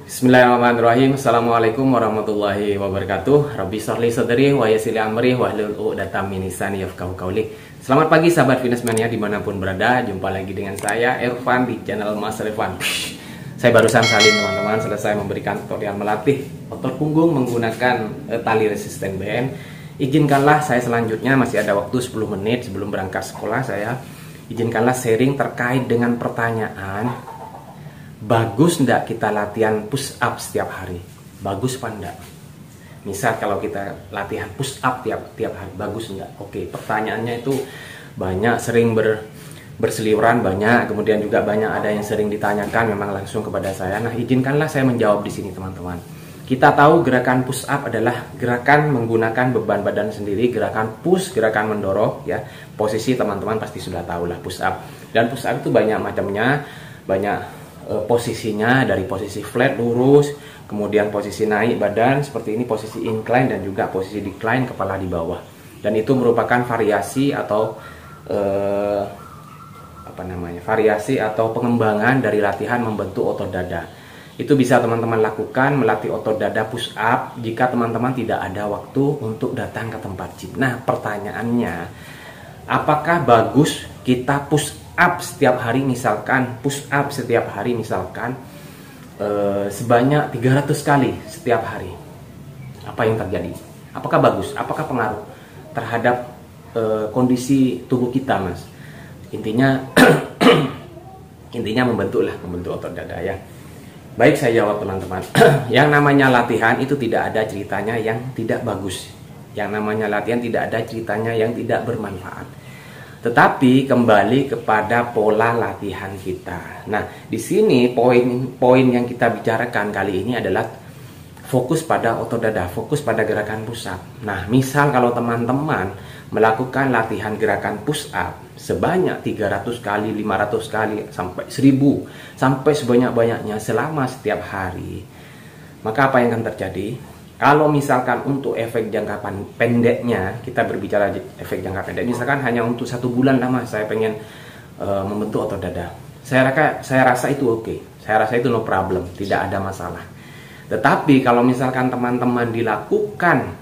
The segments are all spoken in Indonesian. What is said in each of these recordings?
Bismillahirrahmanirrahim. Assalamualaikum warahmatullahi wabarakatuh. Rabbi shrahli sadri wa yassir li amri wahlul 'uqdatam min lisani yafqahu qawli. Selamat pagi sahabat fitnessmania dimanapun berada. Jumpa lagi dengan saya Irfan di channel Mas Irfan. Saya barusan salin teman-teman, selesai memberikan tutorial melatih otot punggung menggunakan tali resisten band. Izinkanlah saya selanjutnya, masih ada waktu 10 menit sebelum berangkat sekolah, saya izinkanlah sharing terkait dengan pertanyaan, bagus enggak kita latihan push up setiap hari? Bagus apa enggak? Misal kalau kita latihan push up tiap hari, bagus enggak? Oke, pertanyaannya itu banyak, sering berseliweran banyak, kemudian juga banyak ada yang sering ditanyakan memang langsung kepada saya. Nah, izinkanlah saya menjawab di sini teman-teman. Kita tahu gerakan push up adalah gerakan menggunakan beban badan sendiri, gerakan push, gerakan mendorong ya. Posisi teman-teman pasti sudah tahu lah push up. Dan push up itu banyak macamnya, banyak posisinya, dari posisi flat lurus, kemudian posisi naik badan seperti ini, posisi incline, dan juga posisi decline kepala di bawah. Dan itu merupakan variasi atau variasi atau pengembangan dari latihan membentuk otot dada. Itu bisa teman-teman lakukan, melatih otot dada push up jika teman-teman tidak ada waktu untuk datang ke tempat gym. Nah, pertanyaannya, apakah bagus kita push up setiap hari, misalkan push up setiap hari misalkan sebanyak 300 kali setiap hari? Apa yang terjadi? Apakah bagus? Apakah pengaruh terhadap kondisi tubuh kita, Mas? Intinya intinya membentuk otot dada ya. Baik, saya jawab teman-teman. Yang namanya latihan itu tidak ada ceritanya yang tidak bagus. Yang namanya latihan tidak ada ceritanya yang tidak bermanfaat. Tetapi kembali kepada pola latihan kita. Nah, di sini poin yang kita bicarakan kali ini adalah fokus pada otot dada, fokus pada gerakan push up. Nah, misal kalau teman-teman melakukan latihan gerakan push up sebanyak 300 kali, 500 kali, sampai 1000, sampai sebanyak-banyaknya selama setiap hari, maka apa yang akan terjadi? Kalau misalkan untuk efek jangka pendeknya, kita berbicara efek jangka pendek, misalkan hanya untuk 1 bulan lama saya pengen membentuk otot dada, saya rasa itu oke, saya rasa itu no problem, tidak ada masalah. Tetapi kalau misalkan teman-teman dilakukan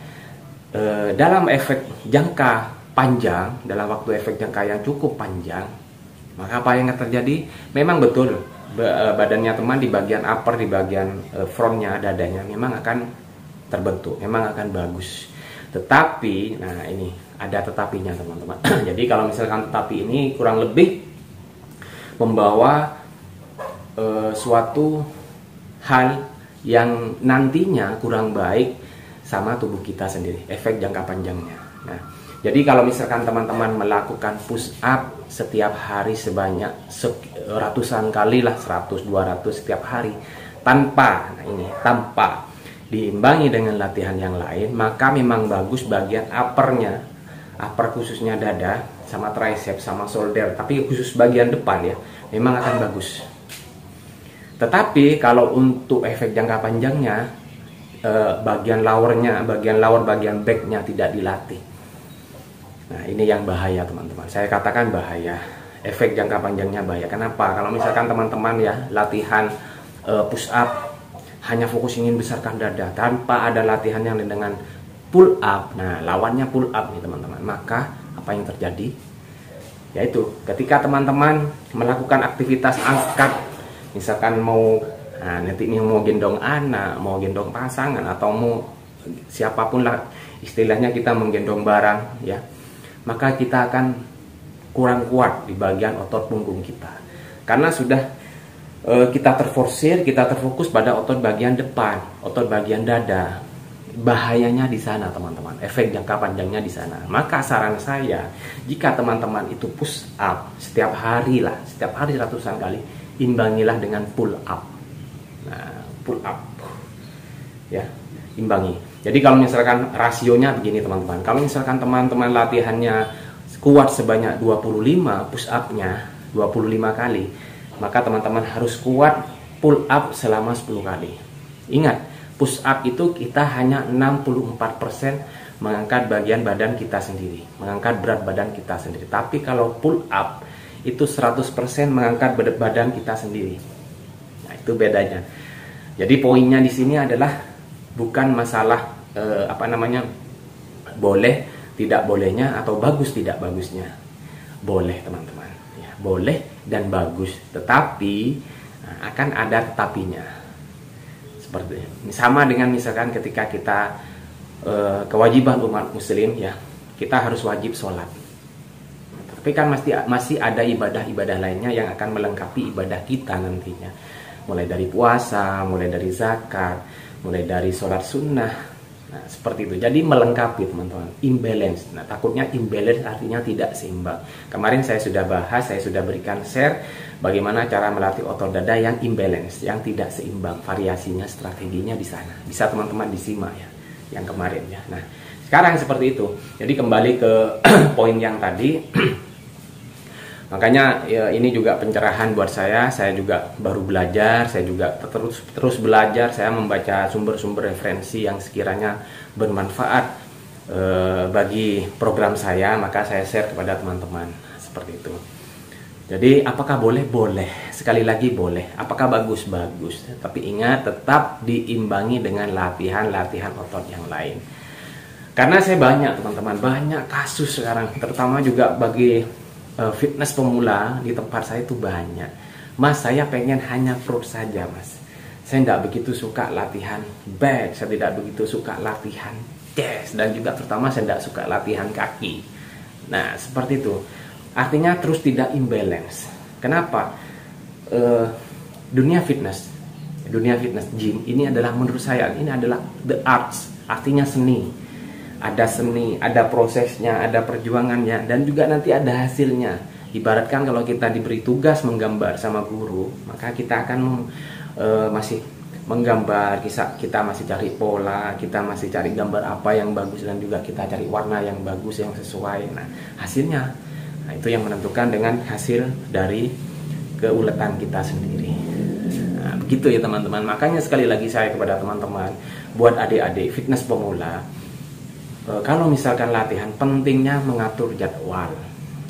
dalam efek jangka panjang, dalam waktu efek jangka yang cukup panjang, maka apa yang akan terjadi? Memang betul badannya teman di bagian upper, di bagian frontnya, dadanya memang akan terbentuk, memang akan bagus. Tetapi, nah ini ada tetapinya teman-teman. Jadi kalau misalkan tetapi ini kurang lebih membawa suatu hal yang nantinya kurang baik sama tubuh kita sendiri, efek jangka panjangnya. Nah, jadi kalau misalkan teman-teman melakukan push up setiap hari sebanyak ratusan kali lah, 100, 200 setiap hari, tanpa diimbangi dengan latihan yang lain, maka memang bagus bagian uppernya, upper khususnya dada, sama tricep, sama shoulder, tapi khusus bagian depan ya, memang akan bagus. Tetapi kalau untuk efek jangka panjangnya, bagian lowernya, bagian backnya tidak dilatih. Nah, ini yang bahaya teman-teman, saya katakan bahaya, efek jangka panjangnya bahaya. Kenapa? Kalau misalkan teman-teman ya latihan push up hanya fokus ingin besarkan dada tanpa ada latihan yang dengan pull up, nah lawannya pull up nih teman-teman, maka apa yang terjadi? Yaitu ketika teman-teman melakukan aktivitas angkat, misalkan nanti ini mau gendong anak, mau gendong pasangan, atau mau siapapun lah istilahnya, kita menggendong barang ya, maka kita akan kurang kuat di bagian otot punggung kita, karena sudah kita terforsir, kita terfokus pada otot bagian depan, otot bagian dada. Bahayanya di sana teman-teman, efek jangka panjangnya di sana. Maka saran saya, jika teman-teman itu push up setiap hari ratusan kali, imbangilah dengan pull up. Nah, pull up ya, imbangi. Jadi kalau misalkan rasionya begini teman-teman, kalau misalkan teman-teman latihannya kuat sebanyak 25 push up-nya 25 kali, maka teman-teman harus kuat pull up selama 10 kali. Ingat, push up itu kita hanya 64% mengangkat bagian badan kita sendiri, mengangkat berat badan kita sendiri. Tapi kalau pull up itu 100% mengangkat berat badan kita sendiri. Nah, itu bedanya. Jadi poinnya di sini adalah bukan masalah boleh tidak bolehnya atau bagus tidak bagusnya. Boleh teman-teman, ya, boleh dan bagus, tetapi akan ada tetapinya. Seperti sama dengan misalkan ketika kita kewajiban umat muslim, ya, kita harus wajib sholat. Tapi kan masih ada ibadah-ibadah lainnya yang akan melengkapi ibadah kita nantinya. Mulai dari puasa, mulai dari zakat, mulai dari sholat sunnah. Nah, seperti itu. Jadi melengkapi teman-teman. Imbalance. Nah, takutnya imbalance artinya tidak seimbang. Kemarin saya sudah bahas, saya sudah berikan share bagaimana cara melatih otot dada yang imbalance, yang tidak seimbang. Variasinya, strateginya di sana. Bisa teman-teman disimak ya, yang kemarin ya. Nah, sekarang seperti itu. Jadi kembali ke poin yang tadi. Makanya ya, ini juga pencerahan buat saya juga baru belajar, saya juga terus belajar, saya membaca sumber-sumber referensi yang sekiranya bermanfaat bagi program saya, maka saya share kepada teman-teman, seperti itu. Jadi apakah boleh? Boleh, sekali lagi boleh. Apakah bagus? Bagus, tapi ingat tetap diimbangi dengan latihan-latihan otot yang lain. Karena saya banyak teman-teman, banyak kasus sekarang, terutama juga bagi fitness pemula di tempat saya itu banyak. Mas, saya pengen hanya front saja, Mas. Saya tidak begitu suka latihan back, saya tidak begitu suka latihan chest, dan juga terutama saya tidak suka latihan kaki. Nah, seperti itu. Artinya terus tidak imbalance. Kenapa? Dunia fitness gym ini adalah, menurut saya, ini adalah the arts, artinya seni. Ada seni, ada prosesnya, ada perjuangannya, dan juga nanti ada hasilnya. Ibaratkan kalau kita diberi tugas menggambar sama guru, maka kita akan masih menggambar, kita masih cari pola, kita masih cari gambar apa yang bagus, dan juga kita cari warna yang bagus, yang sesuai. Nah, hasilnya, nah, itu yang menentukan dengan hasil dari keuletan kita sendiri. Nah, begitu ya teman-teman. Makanya sekali lagi saya kepada teman-teman, buat adik-adik fitness pemula, kalau misalkan latihan, pentingnya mengatur jadwal,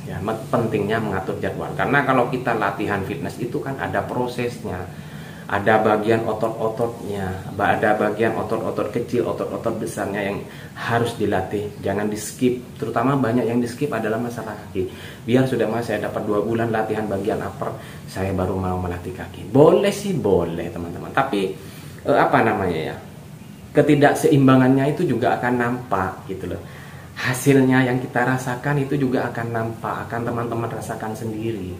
ya, pentingnya mengatur jadwal. Karena kalau kita latihan fitness itu kan ada prosesnya, ada bagian otot-ototnya, ada bagian otot-otot kecil, otot-otot besarnya yang harus dilatih. Jangan di skip, terutama banyak yang di skip adalah masalah kaki. Biar sudah Mas, saya dapat 2 bulan latihan bagian upper, saya baru mau melatih kaki. Boleh sih, boleh teman-teman. Tapi ketidakseimbangannya itu juga akan nampak gitu loh. Hasilnya yang kita rasakan itu juga akan nampak, akan teman-teman rasakan sendiri.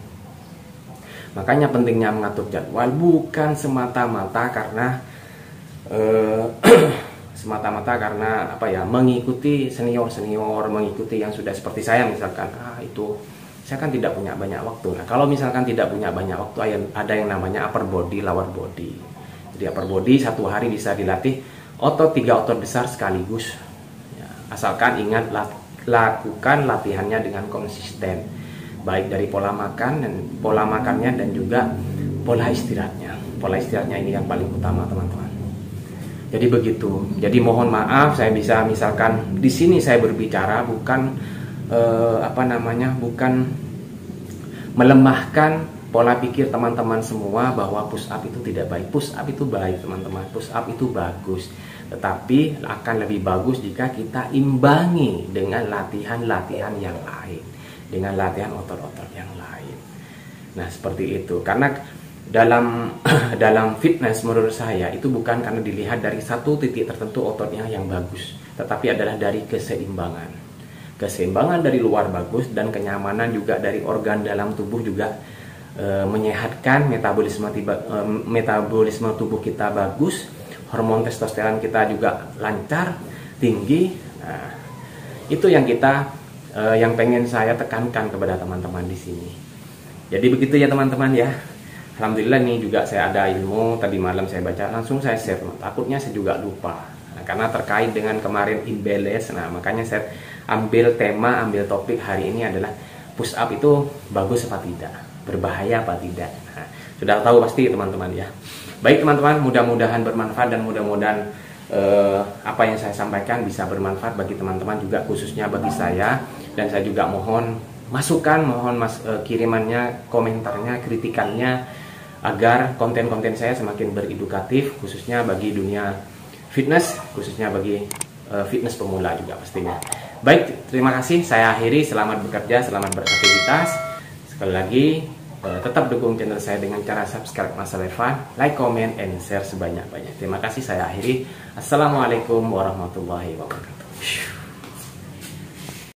Makanya pentingnya mengatur jadwal, bukan semata-mata karena mengikuti senior, mengikuti yang sudah seperti saya misalkan. Itu saya kan tidak punya banyak waktu. Nah, kalau misalkan tidak punya banyak waktu, ada yang namanya upper body, lower body. Jadi upper body satu hari bisa dilatih 3 otot besar sekaligus, ya, asalkan ingat lakukan latihannya dengan konsisten, baik dari pola makannya dan juga pola istirahatnya ini yang paling utama teman-teman. Jadi begitu. Jadi mohon maaf, saya bisa misalkan di sini saya berbicara bukan bukan melemahkan pola pikir teman-teman semua bahwa push up itu tidak baik. Push up itu baik teman-teman, push up itu bagus. Tetapi akan lebih bagus jika kita imbangi dengan latihan-latihan yang lain, dengan latihan otot-otot yang lain. Nah, seperti itu. Karena dalam fitness menurut saya itu bukan karena dilihat dari satu titik tertentu ototnya yang bagus, tetapi adalah dari keseimbangan. Keseimbangan dari luar bagus dan kenyamanan juga dari organ dalam tubuh juga menyehatkan metabolisme tubuh kita bagus, hormon testosteron kita juga lancar, tinggi. Nah, itu yang yang pengen saya tekankan kepada teman-teman di sini. Jadi begitu ya teman-teman ya. Alhamdulillah nih juga saya ada ilmu, tadi malam saya baca langsung saya share. Takutnya saya juga lupa. Nah, karena terkait dengan kemarin imbalance, nah makanya saya ambil topik hari ini adalah push up itu bagus apa tidak, berbahaya apa tidak. Nah, sudah tahu pasti teman-teman ya. Baik teman-teman, mudah-mudahan bermanfaat dan mudah-mudahan apa yang saya sampaikan bisa bermanfaat bagi teman-teman juga, khususnya bagi saya. Dan saya juga mohon masukan, kirimannya, komentarnya, kritikannya, agar konten-konten saya semakin beredukatif, khususnya bagi dunia fitness, khususnya bagi fitness pemula juga pastinya. Baik, terima kasih. Saya akhiri. Selamat bekerja, selamat beraktivitas. Sekali lagi, tetap dukung channel saya dengan cara subscribe Mas Irfan, like, comment, and share sebanyak-banyak. Terima kasih. Saya akhiri. Assalamualaikum warahmatullahi wabarakatuh.